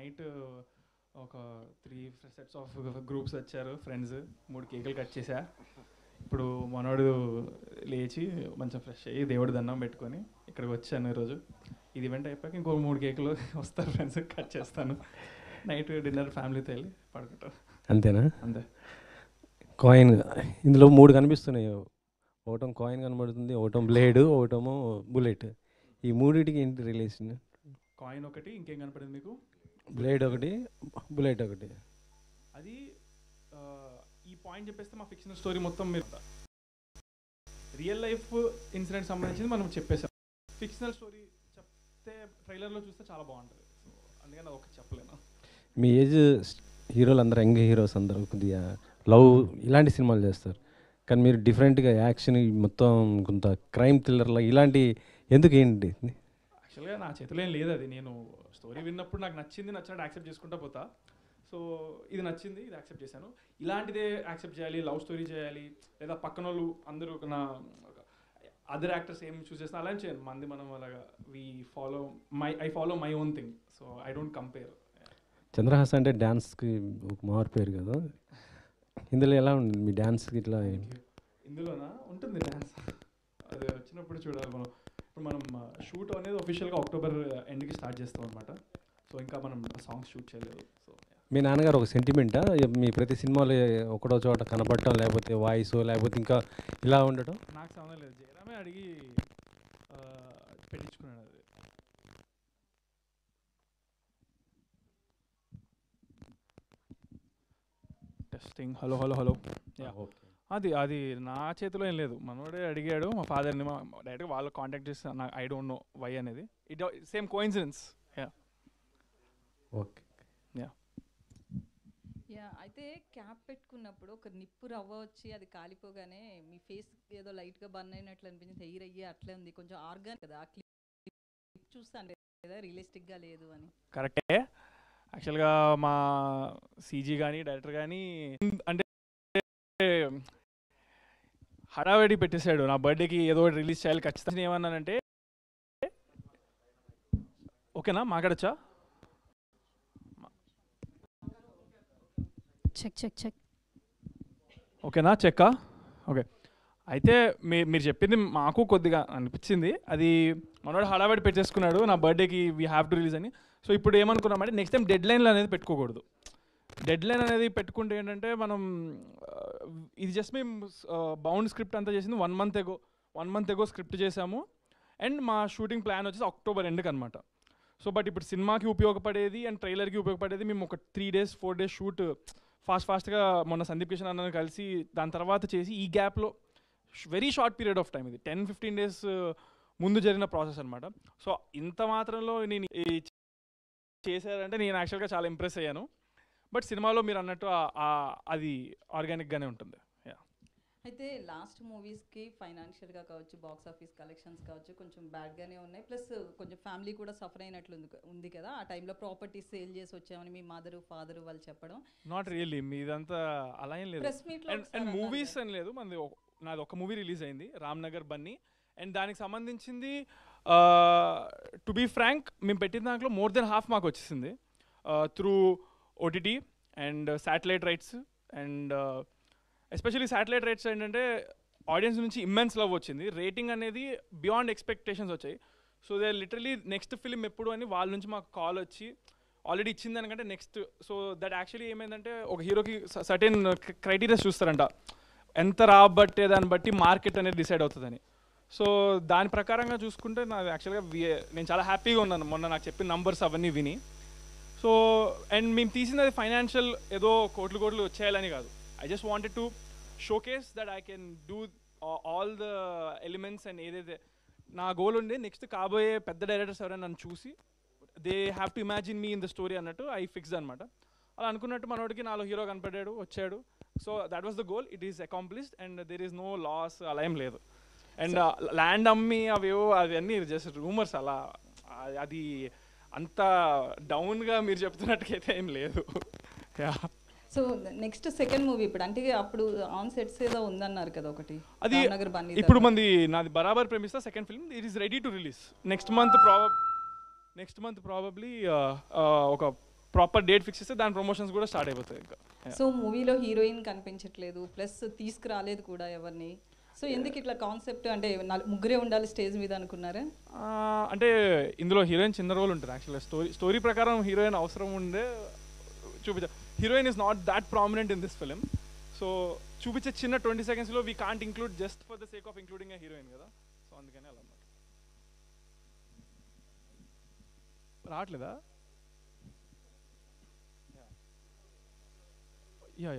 Night ఒక 3 sets of groups వచ్చారు friends, 3 కేకులు కట్ చేశా. ఇప్పుడు మనోడు లేచి మంచిగా ఫ్రెష్ అయ్యి దేవుడి దండం పెట్టుకొని ఇక్కడికి వచ్చాను ఈరోజు. ఇది ఈవెంట్ అయిపోయాక ఇంకో 3 కేకులు వస్తారు ఫ్రెండ్స్, కట్ చేస్తాను. నైట్ డిన్నర్ ఫ్యామిలీతో వెళ్ళి పడుకుంటాం. అంతేనా? అంతే. కాయిన్ ఇందులో 3 కనిపిస్తున్నాయి. ఒకటం కాయిన్ కనబడుతుంది, ఒకటం బ్లేడ్, ఒకటేమో బుల్లెట్. ఈ మూడింటికి ఏంటి రిలేషన్? కాయిన్ ఒకటి, ఇంకేం కనపడింది మీకు? బ్లేడ్ ఒకటి, బుల్లెట్ ఒకటి. అది ఈ పాయింట్ చెప్పేస్తే మా ఫిక్షనల్ స్టోరీ మొత్తం మీరు రియల్ లైఫ్ ఇన్సిడెంట్ సంబంధించింది మనం చెప్పేసాం. ఫిక్షనల్ స్టోరీ చెప్తే ట్రైలర్లో చూస్తే చాలా బాగుంటుంది. సో అందుకని అది ఒకటి చెప్పలేను. మీ ఏజ్ హీరోలు అందరూ, యంగ్ హీరోస్ అందరూ కొద్దిగా లవ్ ఇలాంటి సినిమాలు చేస్తారు, కానీ మీరు డిఫరెంట్గా యాక్షన్ మొత్తం కొంత క్రైమ్ థ్రిల్లర్లా ఇలాంటి ఎందుకు ఏంటి? యాక్చువల్గా నా చేతిలో ఏం లేదు. అది నేను స్టోరీ విన్నప్పుడు నాకు నచ్చింది, నచ్చినట్టు యాక్సెప్ట్ చేసుకుంటా పోతా. సో ఇది నచ్చింది, ఇది యాక్సెప్ట్ చేశాను. ఇలాంటిదే యాక్సెప్ట్ చేయాలి, లవ్ స్టోరీ చేయాలి, లేదా పక్కన వాళ్ళు అందరూ నా అదర్ యాక్టర్స్ ఏం చూస్ చేస్తున్నా అలా చేయను. మంది మనం అలాగా I follow my own thing. So I don't compare. Chandrahas అంటే డ్యాన్స్కి ఒక మారు పేరు కదా, ఇందులో ఎలా ఉంది మీ డ్యాన్స్కి? ఇట్లా ఇందులోనా ఉంటుంది డ్యాన్స్, అది వచ్చినప్పుడు చూడాలి మనం. ఇప్పుడు మనం షూట్ అనేది అఫీషియల్గా అక్టోబర్ ఎండ్కి స్టార్ట్ చేస్తాం అనమాట. సో ఇంకా మనం సాంగ్స్ షూట్ చేయలేదు. సో మీ నాన్నగారు ఒక సెంటిమెంటా మీ ప్రతి సినిమాలో ఒకటో చోట కనపడటం, లేకపోతే వాయిస్, లేకపోతే ఇంకా ఇలా ఉండటం? నాకు సంబంధం లేదు, జయరామే అడిగి పెట్టించుకున్నాడు అది. టెస్టింగ్. Hello hello hello. అది అది నా చేతిలో ఏం లేదు, మనోడే అడిగాడు మా ఫాదర్ని. డైరెక్ట్గా వాళ్ళు కాంటాక్ట్ చేస్తే నాకు ఐ డోంట్ నో వై అనేది. It same coincidence. ఓకే. అయితే క్యాప్ పెట్టుకున్నప్పుడు ఒక నిప్పు రవ్వ వచ్చి అది కాలిపోగానే మీ ఫేస్ ఏదో లైట్గా బర్న్ అయినట్లు అనిపించింది, హెయిర్ అయ్యి అట్లే ఉంది, కొంచెం ఆర్గాన్ కదా ఆ క్లిప్ చూస్తాను కదా, రియలిస్టిక్గా లేదు అని. కరెక్టే. యాక్చువల్గా మా సీజీ కానీ డైరెక్టర్ కానీ అంటే హడావిడి పెట్టేశాడు. నా బర్త్డేకి ఏదో ఒకటి రిలీజ్ చేయాలి ఖచ్చితంగా. ఏమన్నానంటే ఓకేనా, మాట్లాడచ్చా? Check check check. ఓకేనా, చెక్కా? ఓకే. అయితే మీరు చెప్పింది మాకు కొద్దిగా అనిపించింది. అది మనోడు హడావిడి పెట్టేసుకున్నాడు నా బర్త్డేకి వీ హ్యావ్ టు రిలీజ్ అని. సో ఇప్పుడు ఏమనుకున్నామంటే నెక్స్ట్ టైం డెడ్ లైన్లు అనేది పెట్టుకోకూడదు. డెడ్ లైన్ అనేది పెట్టుకుంటే ఏంటంటే మనం ఇది జస్ట్ మేము బౌండ్ స్క్రిప్ట్ అంతా చేసింది 1 మంత్ ఎగో స్క్రిప్ట్ చేసాము. అండ్ మా షూటింగ్ ప్లాన్ వచ్చేసి అక్టోబర్ ఎండ్కి అనమాట. సో బట్ ఇప్పుడు సినిమాకి ఉపయోగపడేది అండ్ ట్రైలర్కి ఉపయోగపడేది మేము ఒక 3 డేస్ 4 డేస్ షూట్ ఫాస్ట్గా మొన్న సందీప్ కిషన్ అన్న కలిసి దాని తర్వాత చేసి ఈ గ్యాప్లో very short period of time, ఇది 10-15 డేస్ ముందు జరిగిన ప్రాసెస్ అనమాట. సో ఇంత మాత్రంలో నేను చేశారంటే నేను యాక్చువల్గా చాలా ఇంప్రెస్ అయ్యాను. బట్ సినిమాలో మీరు అన్నట్టు అది ఆర్గానిక్గానే ఉంటుంది. అయితే లాస్ట్ మూవీస్కి ఫైనాన్షియల్గా కావచ్చు, బాక్స్ ఆఫీస్ కలెక్షన్స్ కావచ్చు కొంచెం బ్యాడ్గానే ఉన్నాయి, ప్లస్ కొంచెం ఫ్యామిలీ కూడా సఫర్ అయినట్లు ఉంది కదా. ఆ టైంలో ప్రాపర్టీస్ సేల్ చేసి వచ్చామని మీ మదరు ఫాదరు వాళ్ళు చెప్పడం. నాట్ రియల్లీ, మీదంతా అలా ఏం లేదు. అండ్ మూవీస్ అని లేదు, నాది ఒక మూవీ రిలీజ్ అయింది, రామ్నగర్ బన్నీ. అండ్ దానికి సంబంధించింది టు బీ ఫ్రాంక్ మేము పెట్టిన దాంట్లో మోర్ దెన్ హాఫ్ మాకు వచ్చేసింది through OTT and satellite rights. And especially satellite rights ఏంటంటే ఆడియన్స్ నుంచి ఇమ్మెన్స్ లవ్ వచ్చింది, రేటింగ్ అనేది బియాండ్ ఎక్స్పెక్టేషన్స్ వచ్చాయి. So they literally next film ఎప్పుడు అని వాళ్ళ నుంచి మాకు కాల్ వచ్చి ఆల్రెడీ ఇచ్చింది దానికంటే నెక్స్ట్. సో దట్ యాక్చువల్లీ ఏమైందంటే ఒక హీరోకి సర్టెన్ క్రైటీరియాస్ చూస్తారంట, ఎంత రాబట్టే దాన్ని బట్టి మార్కెట్ అనేది డిసైడ్ అవుతుందని. సో దాని ప్రకారంగా చూసుకుంటే నాకు యాక్చువల్గా నేను చాలా హ్యాపీగా ఉన్నాను మొన్న నాకు చెప్పిన నంబర్స్ అవన్నీ విని. సో అండ్ మేము తీసినది ఫైనాన్షియల్ ఏదో కోట్లు వచ్చేయాలని కాదు. I just wanted to showcase that I can do all the elements and ఏదైతే నా గోల్ ఉండే నెక్స్ట్ కాబోయే పెద్ద డైరెక్టర్స్ ఎవరైనా నన్ను చూసి they have to imagine me in the story అన్నట్టు ఐ ఫిక్స్డ్ అనమాట. అలా అనుకున్నట్టు మనోడికి నాలో హీరో కనపడ్డాడు, వచ్చాడు. So that was the goal, it is accomplished and there is no loss, అలా ఏం లేదు. అండ్ ల్యాండ్ అమ్మి అవేవో అవన్నీ జస్ట్ రూమర్స్, అలా అది అంత డౌన్గా మీరు చెప్తున్నట్టుకైతే ఏం లేదు. సో నెక్స్ట్ సెకండ్ మూవీ ఇప్పుడు అంటే అప్పుడు ఆన్ సెట్స్ ఏదో ఉందన్నారు కదా ఒకటి, అది ఇప్పుడు నాది Barabar Premistha second film, it is ready to release next month probably ఒక ప్రాపర్ డేట్ ఫిక్స్ చేస్తే దాని ప్రమోషన్స్ కూడా స్టార్ట్ అయిపోతాయి ఇంకా. సో మూవీలో హీరోయిన్ కనిపించట్లేదు, ప్లస్ తీసుకురాలేదు కూడా ఎవరిని. సో ఎందుకు ఇట్లా కాన్సెప్ట్, అంటే ముగ్గురే ఉండాలి స్టేజ్ మీద అనుకున్నారా? అంటే ఇందులో హీరోయిన్ చిన్న రోల్ ఉంటుంది యాక్చువల్గా. స్టోరీ ప్రకారం హీరోయిన్ అవసరం ఉండే చూపించారు. Heroine is not that prominent in this film. So చూపించే చిన్న 20 secondsలో we can't include just for the sake of including a heroine కదా. సో అందుకని అలా అన్నమాట. రావట్లేదా? యా.